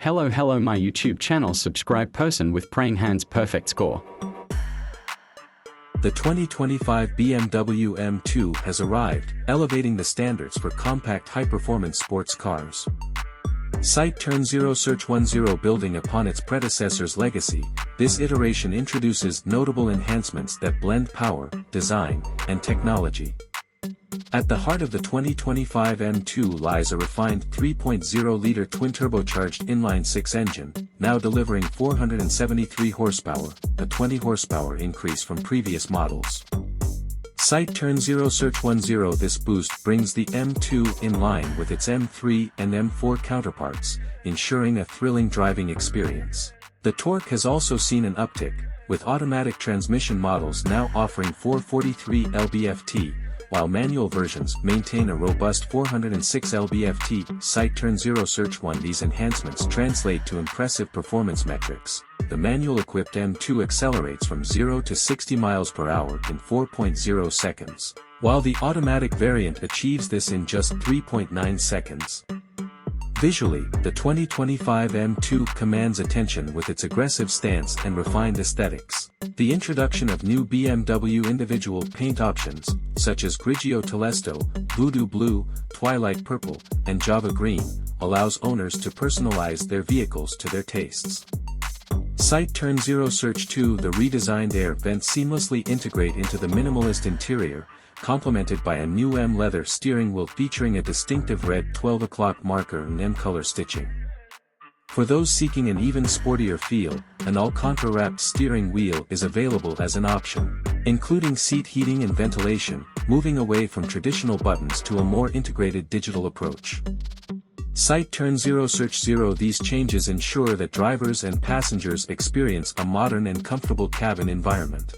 Hello my YouTube channel subscribe person with praying hands perfect score. The 2025 BMW M2 has arrived, elevating the standards for compact high-performance sports cars. Site Turn 0 Search 10 building upon its predecessor's legacy, this iteration introduces notable enhancements that blend power, design, and technology. At the heart of the 2025 M2 lies a refined 3.0-liter twin-turbocharged inline-six engine, now delivering 473 horsepower, a 20 horsepower increase from previous models. Site Turn 0 Search 10 This boost brings the M2 in line with its M3 and M4 counterparts, ensuring a thrilling driving experience. The torque has also seen an uptick, with automatic transmission models now offering 443 lb-ft, while manual versions maintain a robust 406 lb-ft. Site Turn 0 Search 10 These enhancements translate to impressive performance metrics. The manual-equipped M2 accelerates from 0 to 60 miles per hour in 4.0 seconds, while the automatic variant achieves this in just 3.9 seconds. Visually, the 2025 M2 commands attention with its aggressive stance and refined aesthetics. The introduction of new BMW individual paint options, such as Grigio Telesto, Voodoo Blue, Twilight Purple, and Java Green, allows owners to personalize their vehicles to their tastes. Site Turn 0 Search 2 The redesigned air vents seamlessly integrate into the minimalist interior, complemented by a new M leather steering wheel featuring a distinctive red 12 o'clock marker and M color stitching. For those seeking an even sportier feel, an Alcantara-wrapped steering wheel is available as an option, including seat heating and ventilation, moving away from traditional buttons to a more integrated digital approach. Site Turn 0 Search 0 These changes ensure that drivers and passengers experience a modern and comfortable cabin environment.